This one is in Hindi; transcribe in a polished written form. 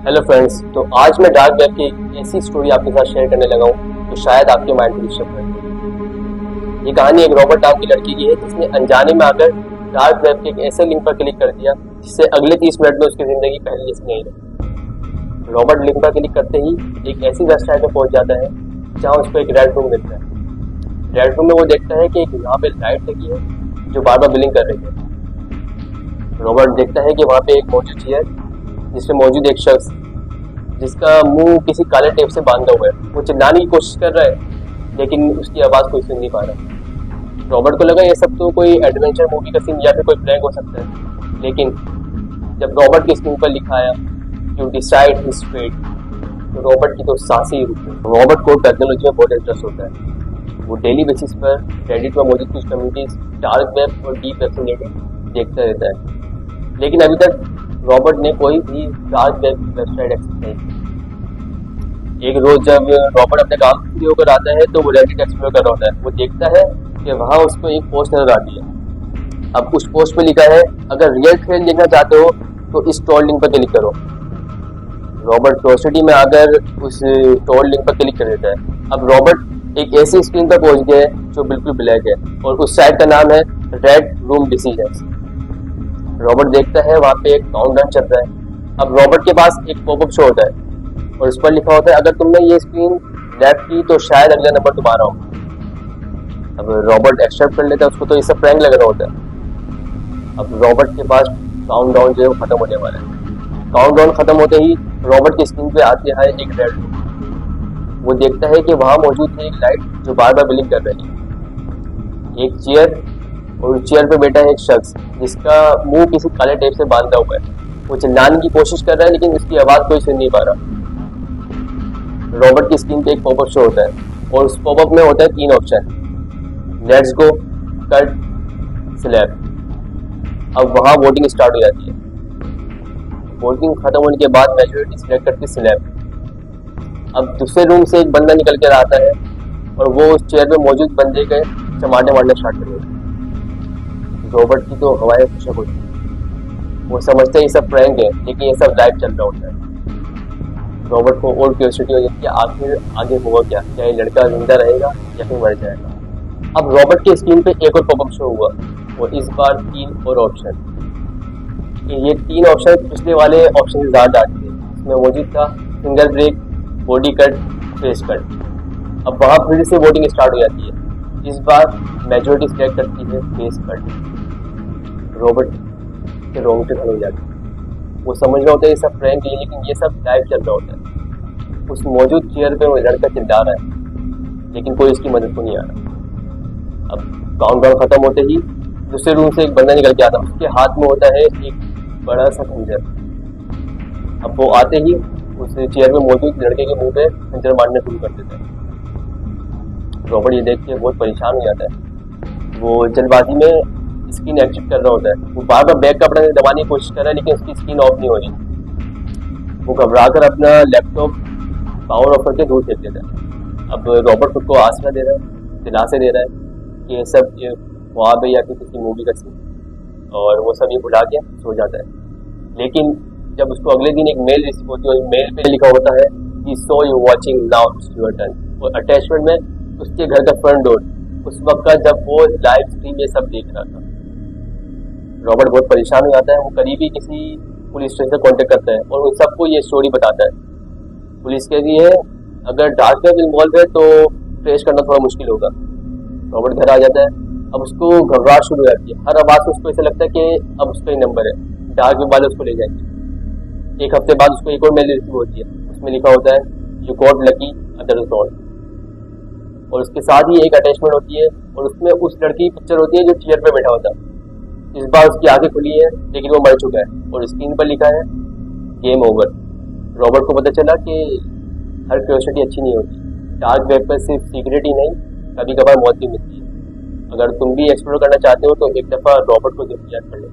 हेलो फ्रेंड्स, तो आज मैं डार्क वेब की एक ऐसी स्टोरी आपके साथ शेयर करने लगा हूँ तो शायद आपके माइंड को डिस्टर्ब करे। ये कहानी एक रॉबर्ट नाम की लड़की की है जिसने अनजाने में आकर डार्क वेब के एक ऐसे लिंक पर क्लिक कर दिया जिससे अगले 30 मिनट में उसकी जिंदगी पहले जैसी नहीं रही। रॉबर्ट लिंक पर क्लिक करते ही एक ऐसी वेबसाइट में पहुंच जाता है जहाँ उसको एक रेड रूम मिलता है। रेड रूम में वो देखता है कि यहाँ पे लाइट लगी है जो बार बार बिलिंग कर रही है। रॉबर्ट देखता है कि वहाँ पे एक मौजूद चेयर जिसमें मौजूद एक शख्स जिसका मुंह किसी काले टेप से बांधा हुआ है, वो चिल्लाने की कोशिश कर रहा है लेकिन उसकी आवाज़ कोई सुन नहीं पा रहा। रॉबर्ट को लगा ये सब तो कोई एडवेंचर मूवी का सीन या फिर कोई प्रैंक हो सकता है, लेकिन जब रॉबर्ट की स्क्रीन पर लिखा आया टू डिसाइड हिज फेट तो रॉबर्ट की तो सांसें ही रुक गई। रॉबर्ट को टेक्नोलॉजी में बहुत इंटरेस्ट होता है। वो डेली बेसिस पर रेडिट में मौजूद कुछ कम्युनिटीज, डार्क वेब और डीप वेब से रिलेटेड देखता रहता है, लेकिन अभी तक रॉबर्ट ने कोई भी डार्क वेब वेबसाइट एक्सेस नहीं की। एक रोज जब रॉबर्ट अपने काम फ्री होकर आता है तो वो रेडिट एक्सप्लोर कर रहा होता है। वो देखता है कि वहाँ उसको एक पोस्ट नजर आती है। अब उस पोस्ट पे लिखा है, अगर रियल थ्रिल देखना चाहते हो तो इस टॉल लिंक पर क्लिक करो। रॉबर्ट क्यूरियोसिटी में आकर उस टॉल लिंक पर क्लिक कर देता है। अब रॉबर्ट एक ऐसी स्क्रीन पर पहुंच गया है जो बिल्कुल ब्लैक है और उस साइट का नाम है रेड रूम डिसीजंस। रॉबर्ट देखता है वहाँ पे एक काउंटडाउन चल रहा है। अब रॉबर्ट के पास एक पॉपअप शो होता है और उस पर लिखा होता है, अगर तुमने ये स्क्रीन लेफ्ट की तो शायद अगला नंबर तुम्हारा हो। अब रॉबर्ट एक्सेप्ट कर लेता है, उसको तो ये सब प्रैंक लग रहा होता है। अब रॉबर्ट के पास काउंटडाउन जो है वो खत्म होने वाला है। काउंटडाउन खत्म होते ही रॉबर्ट की स्क्रीन पे आती है एक रेड रूम। वो देखता है कि वहाँ मौजूद है एक लाइट जो बार बार ब्लिंक कर रही है, एक चेयर और चेयर पे बैठा है एक शख्स जिसका मुंह किसी काले टेप से बांधा हुआ है। वो चिल्लाने की कोशिश कर रहा है लेकिन उसकी आवाज़ कोई सुन नहीं पा रहा। रॉबर्ट की स्क्रीन पे एक पॉपअप शो होता है और उस पॉपअप में होता है 3 option, let's go, cut, slap. अब वहाँ वोटिंग स्टार्ट हो जाती है। वोटिंग खत्म होने के बाद मेजोरिटी सिलेक्ट करती है स्लैप। अब दूसरे रूम से एक बंदा निकल कर आता है और वो उस चेयर पे मौजूद बंदे के चमाटे मारना स्टार्ट कर देता है। रॉबर्ट की तो हवाएं खुशक होती है। वो समझते हैं ये सब प्रैंक है लेकिन ये सब लाइव चल रहा होता है। रॉबर्ट को और क्यूरियोसिटी हो जाती है, आखिर आगे होगा क्या ये लड़का जिंदा रहेगा या फिर मर जाएगा। अब रॉबर्ट की स्क्रीन पे एक और पॉपअप शो हुआ और इस बार 3 और ऑप्शन। ये 3 ऑप्शन पिछले वाले ऑप्शन से ज़्यादा डार्क थे। इसमें मौजूद था finger break, body cut, face cut. अब वहाँ फिर से वोटिंग स्टार्ट हो जाती है। इस बार मेजोरिटी सिलेक्ट करती है फेस कट। रॉबर्ट के रोंगटे खड़े हो जाते हैं। वो समझ रहा होता है ये सब प्रैंक है लेकिन ये सब लाइव चल रहा होता है। उस मौजूद चेयर पे वो लड़का चिल्ला रहा है लेकिन कोई उसकी मदद को नहीं आ रहा। अब काउंटडाउन खत्म होते ही दूसरे रूम से एक बंदा निकल के आता है। उसके हाथ में होता है एक बड़ा सा खंजर। अब वो आते ही उस चेयर में मौजूद लड़के के मुंह पे खंजर मारने शुरू कर देता है। रॉबर्ट ये देख के बहुत परेशान हो जाता है। वो जल्दबाजी में स्क्रीन एक्टिव कर रहा होता है। वो बार बार बैक का बटन दबाने की कोशिश कर रहा है लेकिन उसकी स्क्रीन ऑफ नहीं हो रही। वो घबरा कर अपना लैपटॉप पावर ऑफ करके दूर फेंक देता है। अब रॉबर्ट खुद को आसरा दे रहा है, दिलासे दे रहा है कि ये सब ख्वाब है या फिर किसी मूवी का सीन, और वो सब ये भुला के सो जाता है। लेकिन जब उसको अगले दिन एक मेल रिसीव होती है और मेल पे लिखा होता है कि so you watching now your turn, और अटैचमेंट में उसके घर का फ्रंट डोर उस वक्त का जब वो लाइव स्ट्रीम ये सब देख रहा था। रॉबर्ट बहुत परेशान हो जाता है। वो करीबी किसी पुलिस स्टेशन से कांटेक्ट करता है और उन सबको ये स्टोरी बताता है। पुलिस कहती है अगर डार्क वेब इन्वॉल्व है तो ट्रेस करना थोड़ा मुश्किल होगा। रॉबर्ट घर आ जाता है। अब उसको घबराहट शुरू हो जाती है। हर आवाज़ से उसको ऐसा लगता है कि अब उसका ही नंबर है, डार्क वेब वाले उसको ले जाएंगे। एक हफ्ते बाद उसको एक और मेल रिसीव होती है। उसमें लिखा होता है you got lucky other not, और उसके साथ ही एक अटैचमेंट होती है और उसमें उस लड़की की पिक्चर होती है जो चेयर पे बैठा होता है। इस बार उसकी आंखें खुली है लेकिन वो मर चुका है और स्क्रीन पर लिखा है गेम ओवर। रॉबर्ट को पता चला कि हर क्यूरियोसिटी अच्छी नहीं होती। डार्क वेब पर सिर्फ सीक्रेट ही नहीं, कभी कभार मौत भी मिलती है। अगर तुम भी एक्सप्लोर करना चाहते हो तो एक दफ़ा रॉबर्ट को जरूर याद कर लें।